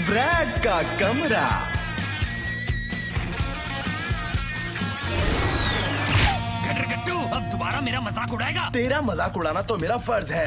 Bread का कमरा। गट्टू, अब दोबारा मेरा मजाक उड़ाएगा? तेरा मजाक उड़ाना तो मेरा फर्ज है।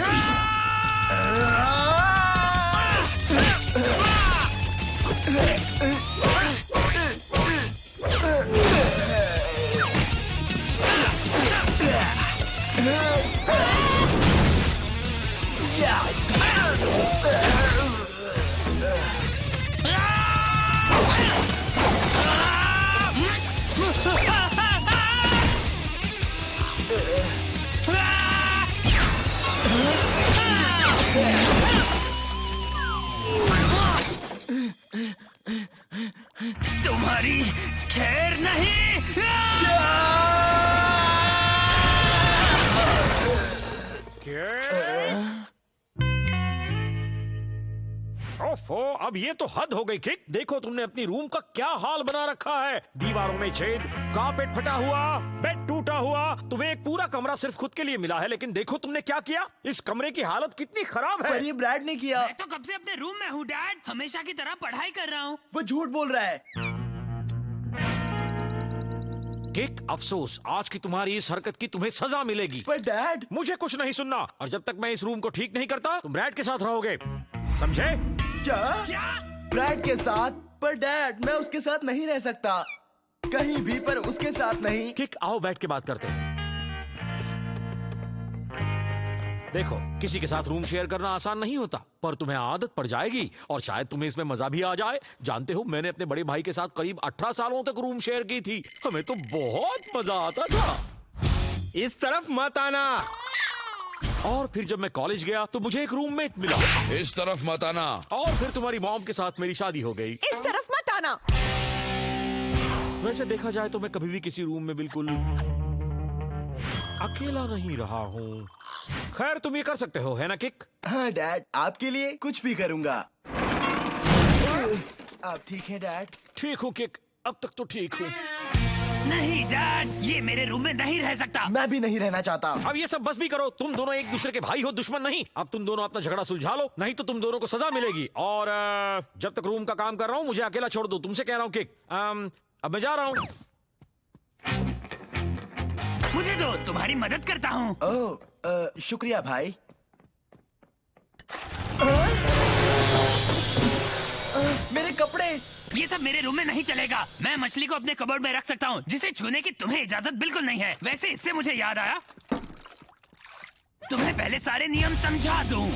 तुम्हारी खैर नहीं। ओफो, अब ये तो हद हो गई किक। देखो तुमने अपनी रूम का क्या हाल बना रखा है। दीवारों में छेद, कारपेट फटा हुआ, बेड टूटा हुआ। तुम्हें एक पूरा कमरा सिर्फ खुद के लिए मिला है, लेकिन देखो तुमने क्या किया। इस कमरे की हालत कितनी खराब है। पर ये ब्रैड ने किया। मैं तो कब से अपने रूम में हूँ डैड, हमेशा की तरह पढ़ाई कर रहा हूँ। वो झूठ बोल रहा है। किक, अफसोस, आज की तुम्हारी इस हरकत की तुम्हें सजा मिलेगी। पर डैड, मुझे कुछ नहीं सुनना, और जब तक मैं इस रूम को ठीक नहीं करता तुम ब्रैड के साथ रहोगे, समझे? क्या? ब्रैड के साथ? पर डैड, मैं उसके साथ नहीं रह सकता कहीं भी, पर उसके साथ नहीं। किक, आओ बैठ के बात करते हैं। देखो, किसी के साथ रूम शेयर करना आसान नहीं होता, पर तुम्हें आदत पड़ जाएगी और शायद तुम्हें इसमें मजा भी आ जाए। जानते हो, मैंने अपने बड़े भाई के साथ करीब 18 सालों तक रूम शेयर की थी। हमें तो बहुत मजा आता था। इस तरफ मत आना। और फिर जब मैं कॉलेज गया तो मुझे एक रूममेट मिला। इस तरफ मत आना। और फिर तुम्हारी मॉम के साथ मेरी शादी हो गई। इस तरफ मत आना। वैसे देखा जाए तो मैं कभी भी किसी रूम में बिल्कुल अकेला नहीं रहा हूँ। खैर, तुम ये कर सकते हो, है ना किक? हाँ डैड, आपके लिए कुछ भी करूँगा। आप ठीक हैं डैड? ठीक हूँ किक, अब तक तो ठीक हूँ। नहीं डैड, ये मेरे रूम में नहीं रह सकता। मैं भी नहीं रहना चाहता। अब ये सब बस भी करो। तुम दोनों एक दूसरे के भाई हो, दुश्मन नहीं। अब तुम दोनों अपना झगड़ा सुलझा लो, नहीं तो तुम दोनों को सजा मिलेगी। और जब तक रूम का काम कर रहा हूँ मुझे अकेला छोड़ दो। तुमसे कह रहा हूँ किक। अब मैं जा रहा हूँ। मुझे दो, तुम्हारी मदद करता हूँ। ओह, शुक्रिया भाई। मेरे कपड़े। ये सब मेरे रूम में नहीं चलेगा। मैं मछली को अपने कबर्ड में रख सकता हूँ, जिसे छूने की तुम्हें इजाजत बिल्कुल नहीं है। वैसे इससे मुझे याद आया, तुम्हें पहले सारे नियम समझा दूं।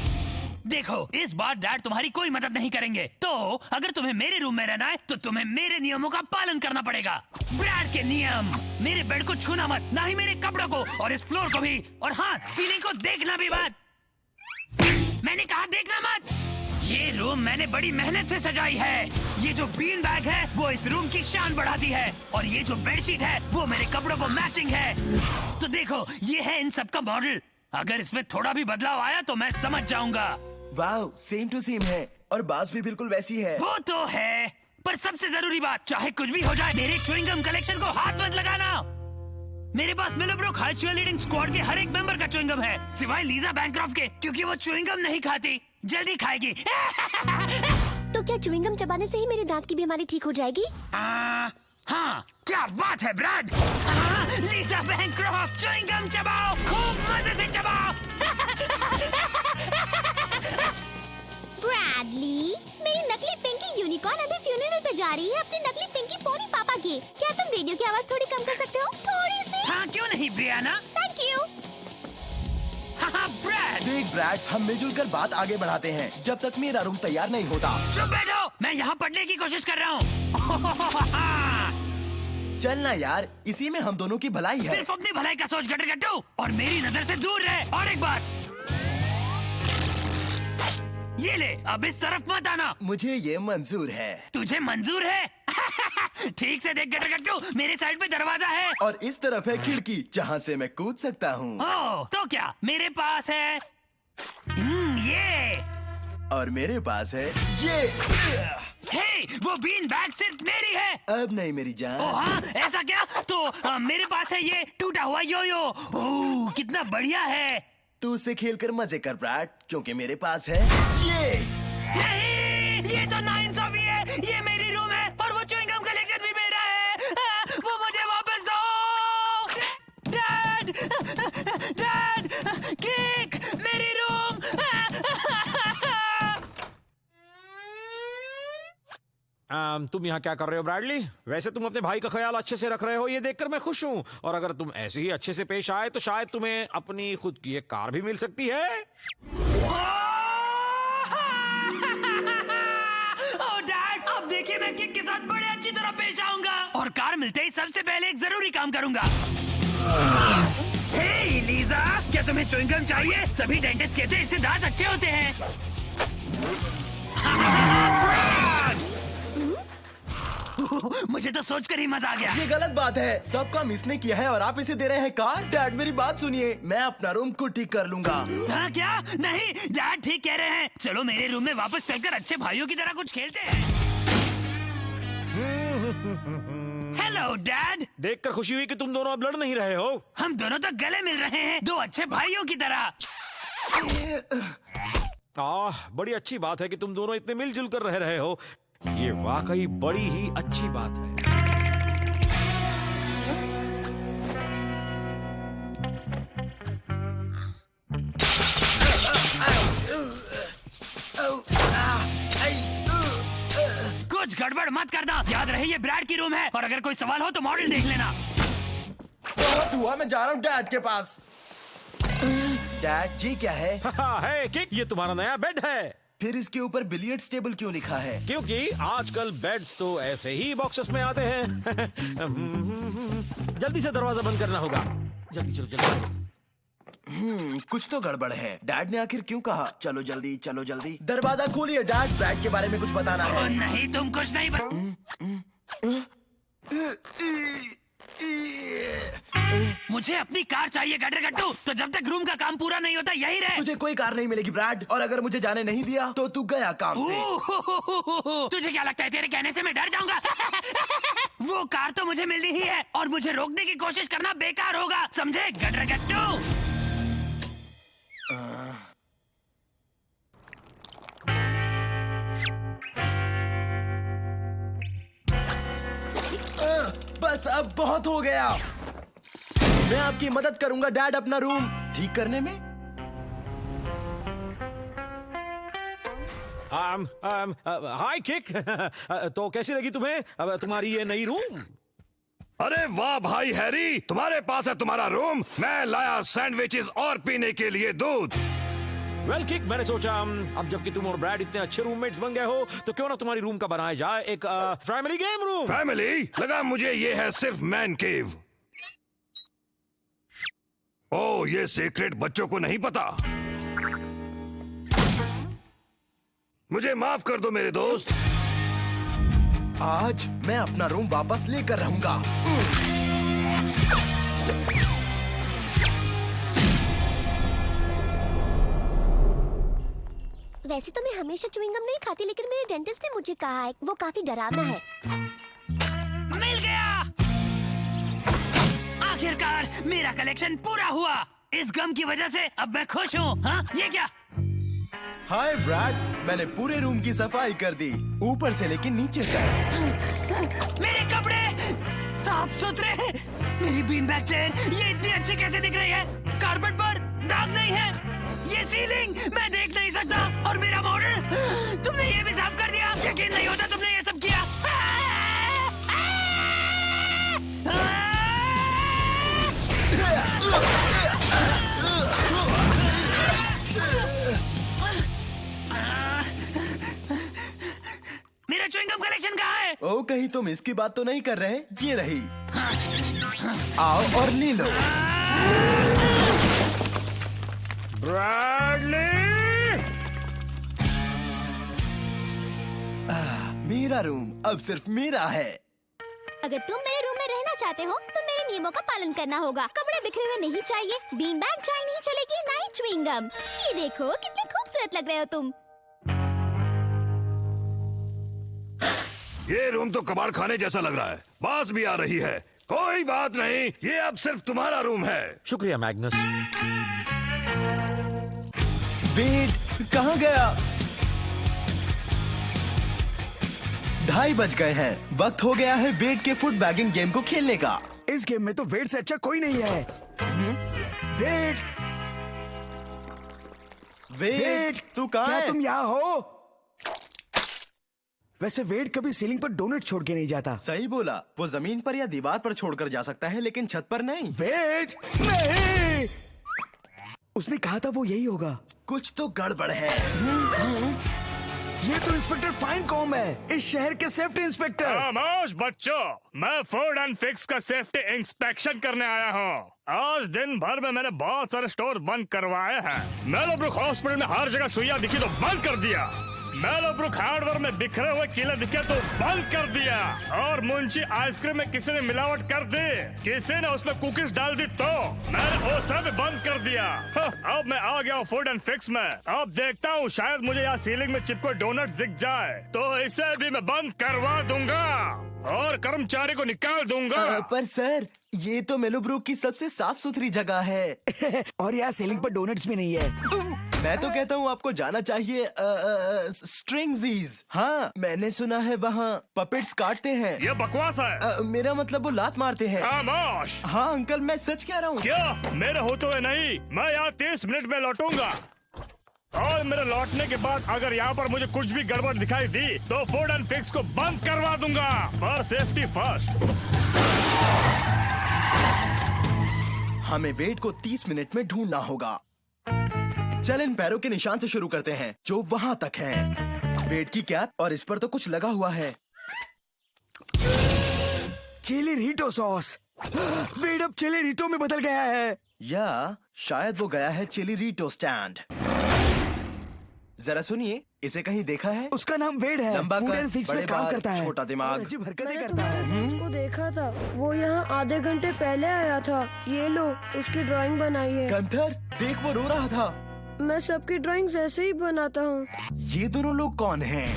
देखो, इस बार डैड तुम्हारी कोई मदद नहीं करेंगे, तो अगर तुम्हें मेरे रूम में रहना है तो तुम्हें मेरे नियमों का पालन करना पड़ेगा। ब्रैड के नियम, मेरे बेड को छूना मत, ना ही मेरे कपड़ों को, और इस फ्लोर को भी, और हाँ, सीलिंग को देखना भी मत। मैंने कहा देखना मत। ये रूम मैंने बड़ी मेहनत से सजाई है। ये जो बीन बैग है वो इस रूम की शान बढ़ाती है, और ये जो बेडशीट है वो मेरे कपड़ों को मैचिंग है। तो देखो, ये है इन सब का मॉडल। अगर इसमें थोड़ा भी बदलाव आया तो मैं समझ जाऊंगा। वाह, सेम टू सेम है, और बास भी बिल्कुल वैसी है। वो तो है, पर सबसे जरूरी बात, चाहे कुछ भी हो जाए, मेरे च्युइंगम कलेक्शन को हाथ मत लगाना। मेरे पास मिलोब्रुक हाई चीयरलीडिंग स्क्वाड के हर एक मेंबर का च्युइंगम है, सिवाय लीजा बैंक्रॉफ्ट के, क्योंकि वो च्युइंगम नहीं खाती, जल्दी खाएगी। तो क्या च्युइंगम चबाने से ही मेरे दांत की बीमारी ठीक हो जाएगी? हाँ, क्या बात है ब्रैड। लीजा बैंक्रॉफ्ट, च्युइंगम चबाओ, खूब मजे से चबाओ। ब्रैडली, मेरी नकली पिंकी यूनिकॉर्न अभी फ्यूनरल पे जा रही है अपने नकली पिंकी पोनी पापा के। क्या तुम रेडियो की आवाज थोड़ी कम कर सकते हो? थोड़ी सी? हाँ, क्यों नहीं ब्रियाना? Thank you. हाँ ब्रैड। देख ब्रैड, हम मिलजुल कर बात आगे बढ़ाते हैं जब तक मेरा रूम तैयार नहीं होता। चुप बैठो, मैं यहाँ पढ़ने की कोशिश कर रहा हूँ। चलना यार, इसी में हम दोनों की भलाई है। सिर्फ अपनी भलाई का सोच गट्टू, और मेरी नजर से दूर रहे। और एक बात, ये ले, अब इस तरफ मत आना। मुझे ये मंजूर है। तुझे मंजूर है? ठीक से देख गट्टू, मेरे साइड पे दरवाजा है, और इस तरफ है खिड़की जहाँ से मैं कूद सकता हूँ। ओह, तो क्या मेरे पास है ये, और मेरे पास है ये। हे, वो बीन बैग सिर्फ मेरी है। अब नहीं मेरी जान। ओह हाँ, ऐसा क्या? तो मेरे पास है ये टूटा हुआ योयो। ओह, कितना बढ़िया है। तू उससे खेलकर मजे कर ब्रैड, क्योंकि मेरे पास है ये। नहीं, ये तो नाइंसाफी तुम यहाँ क्या कर रहे हो ब्रैडली? वैसे तुम अपने भाई का ख्याल अच्छे से रख रहे हो, ये देखकर मैं खुश हूँ। और अगर तुम ऐसे ही अच्छे से पेश आए तो शायद तुम्हें अपनी खुद की एक कार भी मिल सकती है। डैड, अब देखिए मैं किक के साथ बड़े अच्छी तरह पेश आऊंगा और कार मिलते ही सबसे पहले एक जरूरी काम करूंगा। हे लीजा, क्या तुम्हें च्युइंगम चाहिए? सभी डेंटिस्ट कहते हैं इससे दांत अच्छे होते हैं। मुझे तो सोचकर ही मजा आ गया। ये गलत बात है, सब काम इसने किया है और आप इसे दे रहे हैं कार। डैड मेरी बात सुनिए, मैं अपना रूम खुद ठीक कर लूंगा। हाँ क्या? नहीं, डैड ठीक कह रहे हैं। चलो मेरे रूम में वापस चलकर अच्छे भाइयों की तरह कुछ खेलते हैं। Hello dad. देखकर खुशी हुई कि तुम दोनों अब लड़ नहीं रहे हो। हम दोनों तो गले मिल रहे हैं, दो अच्छे भाइयों की तरह। बड़ी अच्छी बात है कि तुम दोनों इतने मिलजुल कर रह रहे हो। ये वाकई बड़ी ही अच्छी बात है। कुछ गड़बड़ मत करना, याद रहे ये ब्रैड की रूम है और अगर कोई सवाल हो तो मॉडल देख लेना। बहुत हुआ, मैं जा रहा हूँ डैड के पास। डैड ये क्या है? है किक, ये तुम्हारा नया बेड है। फिर इसके ऊपर बिलियर्ड्स टेबल क्यों लिखा है? क्योंकि आजकल बेड्स तो ऐसे ही बॉक्सेस में आते हैं। जल्दी से दरवाजा बंद करना होगा। जल्दी चलो जल्दी। कुछ तो गड़बड़ है। डैड ने आखिर क्यों कहा चलो जल्दी चलो जल्दी? दरवाजा खोलिए डैड, बैग के बारे में कुछ बताना है। नहीं, तुम कुछ नहीं मुझे अपनी कार चाहिए गटर गट्टू। तो जब तक रूम का काम पूरा नहीं होता यही रहे। तुझे कोई कार नहीं मिलेगी ब्रैड, और अगर मुझे जाने नहीं दिया तो तू गया काम से। तुझे क्या लगता है तेरे कहने से मैं डर जाऊंगा? वो कार तो मुझे मिलनी ही है और मुझे रोकने की कोशिश करना बेकार होगा, समझे गटर गट्टू? बस अब बहुत हो गया। मैं आपकी मदद करूंगा डैड अपना रूम ठीक करने में। हाय किक। तो कैसी लगी तुम्हें अब तुम्हारी ये नई रूम? अरे वाह भाई हैरी, तुम्हारे पास है तुम्हारा रूम, मैं लाया सैंडविचेस और पीने के लिए दूध। वेल किक, मैंने सोचा अब जबकि तुम और ब्रैड इतने अच्छे रूममेट्स बन गए हो तो क्यों ना तुम्हारी रूम का बनाया जाए एक फैमिली गेम रूम। फैमिली? लगा मुझे ये है सिर्फ मैन केव। ओह, ये सीक्रेट बच्चों को नहीं पता। मुझे माफ कर दो मेरे दोस्त। आज मैं अपना रूम वापस लेकर रहूंगा। वैसे तो मैं हमेशा च्युइंगम नहीं खाती, लेकिन मेरे डेंटिस्ट ने मुझे कहा है वो काफी डरावना है। मिल गया, आखिरकार मेरा कलेक्शन पूरा हुआ। इस गम की वजह से अब मैं खुश हूँ। हाँ, ये क्या? हाय ब्रैड, मैंने पूरे रूम की सफाई कर दी, ऊपर से लेके नीचे तक। मेरे कपड़े साफ सुथरे, मेरी बीन बैग चेयर ये इतनी अच्छी कैसे दिख रही है? कारपेट पर दाग नहीं है, ये सीलिंग मैं देख नहीं सकता, और मेरा मॉडल तुमने ये भी साफ कर दिया। यकीन नहीं होता तुमने ये सब किया। मेरा च्युइंगम कलेक्शन कहाँ है? ओ, कहीं तुम इसकी बात तो नहीं कर रहे? ये रही, आओ और ले लो। ब्रैडली, मेरा रूम अब सिर्फ मेरा है। अगर तुम मेरे रूम में रहना चाहते हो तो मेरे नियमों का पालन करना होगा। कपड़े बिखरे हुए नहीं चाहिए, बीन बैग चाय नहीं चलेगी, ना ही च्युइंगम। ये देखो कितने खूबसूरत लग रहे हो तुम। ये रूम तो कबाड़ खाने जैसा लग रहा है, बास भी आ रही है। कोई बात नहीं, ये अब सिर्फ तुम्हारा रूम है। शुक्रिया मैग्नस। बेड कहाँ गया? 2:30 बज गए हैं, वक्त हो गया है वेट के फुट बैगिंग गेम को खेलने का। इस गेम में तो वेट से अच्छा कोई नहीं है। वेट, वेट, तू कहाँ क्या है? तुम यहाँ हो? वैसे वेड कभी सीलिंग पर डोनट छोड़ के नहीं जाता। सही बोला, वो जमीन पर या दीवार पर छोड़कर जा सकता है लेकिन छत पर नहीं। वेड नहीं, उसने कहा था वो यही होगा। कुछ तो गड़बड़ है। ये तो इंस्पेक्टर फाइन कॉम है, इस शहर के सेफ्टी इंस्पेक्टर। खामोश बच्चों, मैं फूड एंड फिक्स का सेफ्टी इंस्पेक्शन करने आया हूँ। आज दिन भर में मैंने बहुत सारे स्टोर बंद करवाए हैं। मेलोब्रुक हॉस्पिटल में हर जगह सुइयां दिखी तो बंद कर दिया। मेलोब्रुक हार्डवेयर में बिखरे हुए कीले दिखे तो बंद कर दिया। और मुंशी आइसक्रीम में किसी ने मिलावट कर दी, किसी ने उसमें कुकीज डाल दी तो मैंने वो सब बंद कर दिया। अब मैं आ गया हूँ फूड एंड फिक्स में। अब देखता हूँ शायद मुझे यहाँ सीलिंग में चिपके डोनट्स दिख जाए तो इसे भी मैं बंद करवा दूंगा और कर्मचारी को निकाल दूंगा। पर सर, ये तो मेलोब्रुक की सबसे साफ सुथरी जगह है। और यहाँ सीलिंग पर डोनट्स भी नहीं है। मैं तो कहता हूँ आपको जाना चाहिए स्ट्रिंगजीज। हाँ, मैंने सुना है वहाँ पपेट्स काटते हैं। ये बकवास है। मेरा मतलब वो लात मारते हैं। खामोश। हाँ अंकल, मैं सच कह रहा हूँ। क्या मेरे होते हुए नहीं? मैं यहाँ 30 मिनट में लौटूंगा और मेरे लौटने के बाद अगर यहाँ पर मुझे कुछ भी गड़बड़ दिखाई दी तो फूड एंड फिक्स को बंद करवा दूंगा। पर सेफ्टी फर्स्ट। हमें वेड को 30 मिनट में ढूंढना होगा। चल इन पैरों के निशान से शुरू करते हैं जो वहां तक हैं। वेड की कैप और इस पर तो कुछ लगा हुआ है। Chilli रीटो sauce. वेड अब चिली रीटो में बदल गया है। या शायद वो गया है चिली रीटो स्टैंड। जरा सुनिए, इसे कहीं देखा है? उसका नाम वेड है, लंबा फूड कर, एंड फिक्स में बड़े काम बाल, करता है, छोटा दिमाग। और अजीब हरकतें मैंने करता है। तुम्हारे दोस्त को देखा था, वो यहाँ आधे घंटे पहले आया था। ये लो, उसकी ड्राइंग बनाई है। गंथर, देख वो रो रहा था। मैं सबकी ड्राइंग्स ऐसे ही बनाता हूँ। ये दोनों लोग कौन हैं?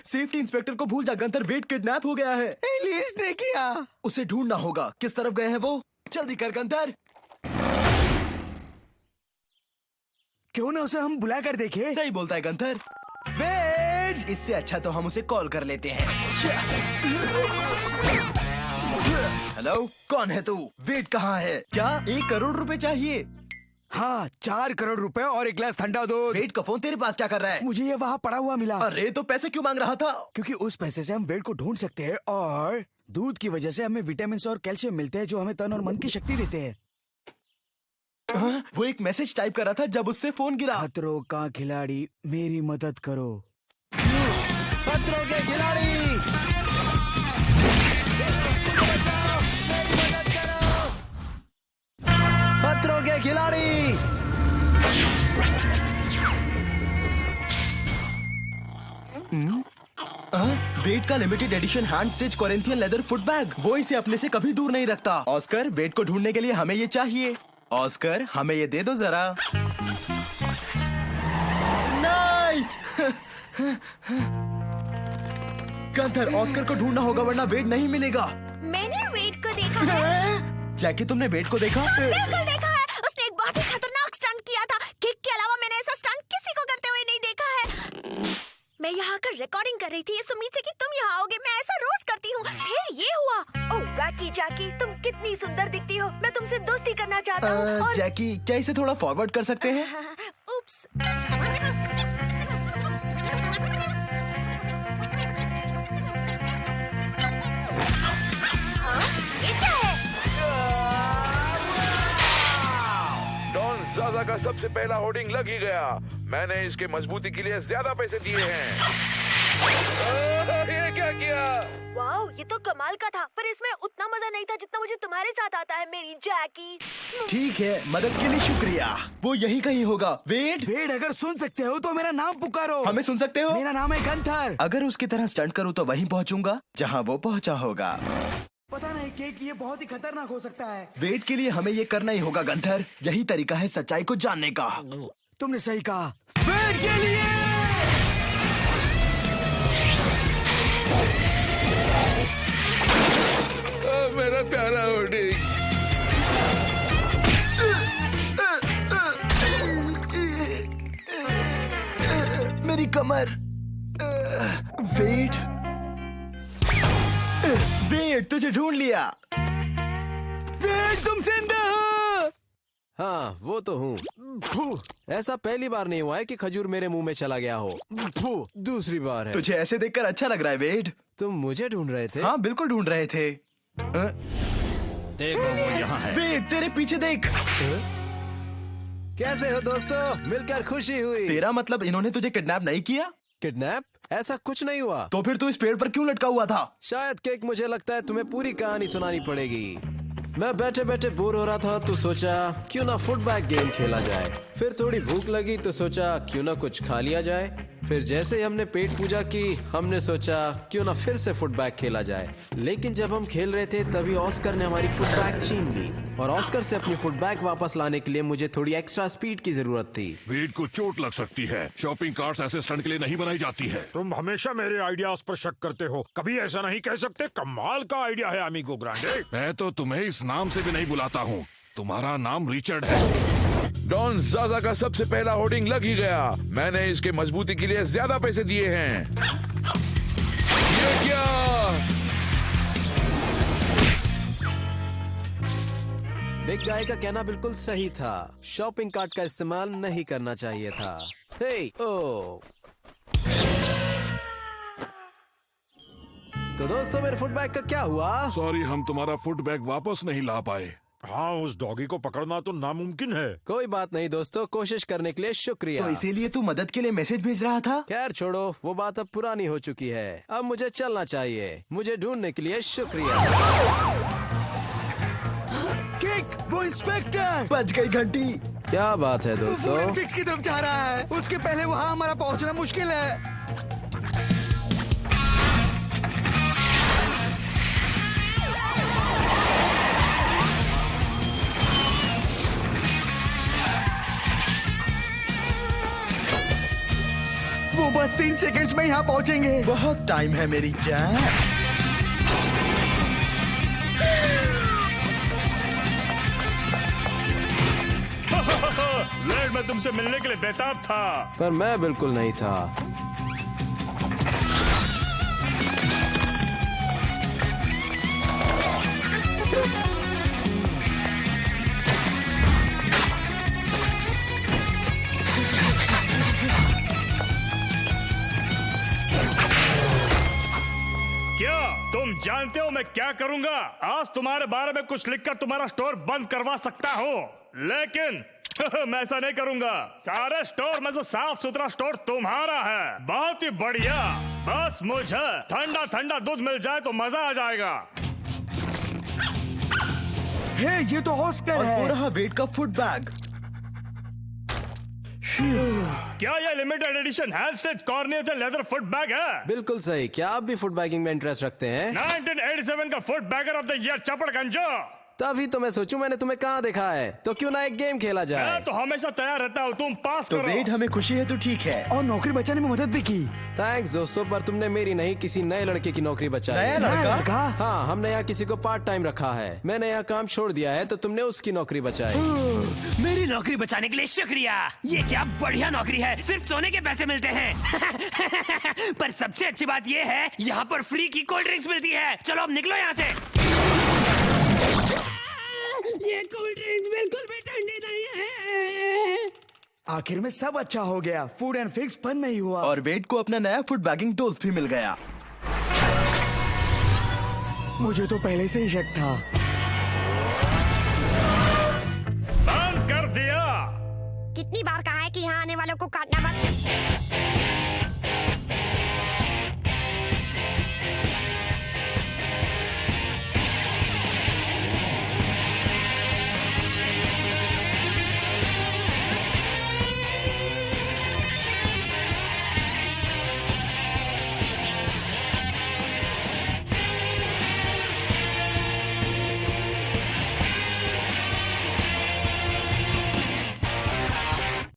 सेफ्टी इंस्पेक्टर को भूल जा गंथर, वेड किडनैप हो गया है। एलिस ने किया। उसे ढूंढना होगा। किस तरफ गए हैं वो? जल्दी कर गंथर। क्यों ना उसे हम बुला कर देखे? सही बोलता है गंथर। वेड! इससे अच्छा तो हम उसे कॉल कर लेते हैं। हेलो, कौन है तू? वेड कहाँ है? क्या 1 करोड़ रुपए चाहिए? हाँ, 4 करोड़ रुपए और 1 गिलास ठंडा दूध। वेड का फोन तेरे पास क्या कर रहा है? मुझे ये वहाँ पड़ा हुआ मिला। अरे तो पैसे क्यों मांग रहा था? क्योंकि उस पैसे से हम वेड को ढूंढ सकते हैं और दूध की वजह से हमें विटामिन और कैल्शियम मिलते हैं जो हमें तन और मन की शक्ति देते हैं। वो एक मैसेज टाइप कर रहा था जब उससे फोन गिरा। खतरों का खिलाड़ी, मेरी मदद करो। खतरों के खिलाड़ी, खतरों के खिलाड़ी। वेड का limited edition hand stitch Corinthian leather foot bag. वो इसे अपने से कभी दूर नहीं रखता। ऑस्कर, वेड को ढूंढने के लिए हमें ये चाहिए। ऑस्कर, हमें ये दे दो जरा। नहीं। गंथर, ऑस्कर को ढूंढना होगा वरना वेड नहीं मिलेगा। मैंने वेड को देखा है। जैकी, तुमने वेड को देखा? बिल्कुल देखा है। उसने एक बहुत ही खतरनाक स्टंट किया था। किक के अलावा मैंने ऐसा स्टंट किसी को करते हुए नहीं देखा है। मैं यहाँ आकर रिकॉर्डिंग कर रही थी इस उम्मीद से कि तुम यहाँ आओगे। मैं ऐसा रोज करती हूँ। फिर ये हुआ। ओह वैकी जैकी, तुम कितनी सुंदर दिखती हो। मैं तुमसे दोस्ती करना चाहता हूँ। और जैकी, क्या इसे थोड़ा फॉरवर्ड कर सकते हैं? उप्स। ये क्या है? डॉन ज़ाज़ा का सबसे पहला होर्डिंग लग ही गया। मैंने इसके मजबूती के लिए ज्यादा पैसे दिए हैं। ये क्या किया? वाओ, ये तो कमाल का था, पर इसमें उतना मजा नहीं था जितना मुझे तुम्हारे साथ आता है मेरी जैकी। ठीक है, मदद के लिए शुक्रिया। वो यही कहीं होगा। वेड, वेड, अगर सुन सकते हो तो मेरा नाम पुकारो। हमें सुन सकते हो? मेरा नाम है गंथर। अगर उसकी तरह स्टंट करूँ तो वहीं पहुँचूंगा जहाँ वो पहुँचा होगा। पता नहीं केक, ये बहुत ही खतरनाक हो सकता है। वेड के लिए हमें ये करना ही होगा गंथर। यही तरीका है सच्चाई को जानने का। तुमने सही कहा। वेड के लिए पैरा होर्डिंग। मेरी कमर। वेट, वेट, तुझे ढूंढ लिया। वेट, तुम जिंदा हो? हाँ, वो तो हूँ। ऐसा पहली बार नहीं हुआ है कि खजूर मेरे मुंह में चला गया हो। दूसरी बार है। तुझे ऐसे देखकर अच्छा लग रहा है वेट। तुम मुझे ढूंढ रहे थे? हाँ, बिल्कुल ढूंढ रहे थे। देखो वो यहाँ है। वेट, तेरे पीछे देख। कैसे हो दोस्तों? मिलकर खुशी हुई। तेरा मतलब इन्होंने तुझे किडनैप नहीं किया? किडनैप? ऐसा कुछ नहीं हुआ। तो फिर तू इस पेड़ पर क्यों लटका हुआ था? शायद केक, मुझे लगता है तुम्हें पूरी कहानी सुनानी पड़ेगी। मैं बैठे बैठे बोर हो रहा था तो सोचा क्यों ना फुटबैग गेम खेला जाए। फिर थोड़ी भूख लगी तो सोचा क्यों ना कुछ खा लिया जाए। फिर जैसे ही हमने पेट पूजा की, हमने सोचा क्यों ना फिर से फुटबैग खेला जाए। लेकिन जब हम खेल रहे थे तभी ऑस्कर ने हमारी फुटबैग छीन ली और ऑस्कर से अपनी फुटबैग वापस लाने के लिए मुझे थोड़ी एक्स्ट्रा स्पीड की जरूरत थी। वेट को चोट लग सकती है। शॉपिंग कार्ट्स ऐसे स्टंट के लिए नहीं बनाई जाती है। तुम हमेशा मेरे आइडियाज पर शक करते हो, कभी ऐसा नहीं कह सकते कमाल का आइडिया है अमीगो ग्रांडे। मैं तो तुम्हें इस नाम से भी नहीं बुलाता हूँ। तुम्हारा नाम रिचर्ड है। डॉन ज़ाज़ा का सबसे पहला होर्डिंग लग ही गया। मैंने इसके मजबूती के लिए ज्यादा पैसे दिए हैं। ये क्या? बिग गाय का कहना बिल्कुल सही था। शॉपिंग कार्ट का इस्तेमाल नहीं करना चाहिए था। हे, ओ। तो दोस्तों, मेरे फुटबैग का क्या हुआ? सॉरी, हम तुम्हारा फुटबैग वापस नहीं ला पाए। हाँ, उस डॉगी को पकड़ना तो नामुमकिन है। कोई बात नहीं दोस्तों, कोशिश करने के लिए शुक्रिया। तो इसीलिए तू मदद के लिए मैसेज भेज रहा था? खैर छोड़ो, वो बात अब पुरानी हो चुकी है। अब मुझे चलना चाहिए। मुझे ढूंढने के लिए शुक्रिया। किक, वो इंस्पेक्टर बच गई घंटी। क्या बात है दोस्तों? वो फिक्स की तरफ जा रहा है। उसके पहले वहाँ हमारा पहुँचना मुश्किल है। वो बस 3 सेकंड्स में यहाँ पहुँचेंगे। बहुत टाइम है मेरी जान। वेट, मैं तुमसे मिलने के लिए बेताब था। पर मैं बिल्कुल नहीं था। क्या तुम जानते हो मैं क्या करूंगा? आज तुम्हारे बारे में कुछ लिखकर तुम्हारा स्टोर बंद करवा सकता हूँ, लेकिन मैं ऐसा नहीं करूंगा। सारे स्टोर में से साफ सुथरा स्टोर तुम्हारा है। बहुत ही बढ़िया। बस मुझे ठंडा ठंडा दूध मिल जाए तो मजा आ जाएगा। हे, ये तो ऑस्कर और है। वो रहा वेट का फुटबैग। क्या ये limited edition hand stitch Corinthian leather foot bag है? बिल्कुल सही। क्या आप भी फुट बैगिंग में इंटरेस्ट रखते हैं? 1987 का footbagger of the year चपड़गंजो। तभी तो मैं सोचूं मैंने तुम्हें कहाँ देखा है। तो क्यों ना एक गेम खेला जाए? मैं तो हमेशा तैयार रहता हूँ, तुम पास तो करो। वेट, हमें खुशी है तो ठीक है। और नौकरी बचाने में मदद भी की। थैंक्स दोस्तों, पर तुमने मेरी नहीं, किसी नए लड़के की नौकरी बचाई। नया लड़का? हाँ, हमने यहाँ किसी को पार्ट टाइम रखा है। मैंने यहाँ काम छोड़ दिया है तो तुमने उसकी नौकरी बचाई। मेरी नौकरी बचाने के लिए शुक्रिया। ये क्या बढ़िया नौकरी है, सिर्फ सोने के पैसे मिलते हैं। पर सबसे अच्छी बात ये है, यहाँ पर फ्री की कोल्ड ड्रिंक्स मिलती है। चलो अब निकलो यहाँ से। ये कोल्ड ड्रिंक्स बिल्कुल भी ठंडी नहीं है। आखिर में सब अच्छा हो गया। फूड एंड फिक्स बंद नहीं हुआ। और वेट को अपना नया फुट बैगिंग दोस्त भी मिल गया। मुझे तो पहले से ही शक था। बंद कर दिया। कितनी बार कहा है कि यहाँ आने वालों को काटना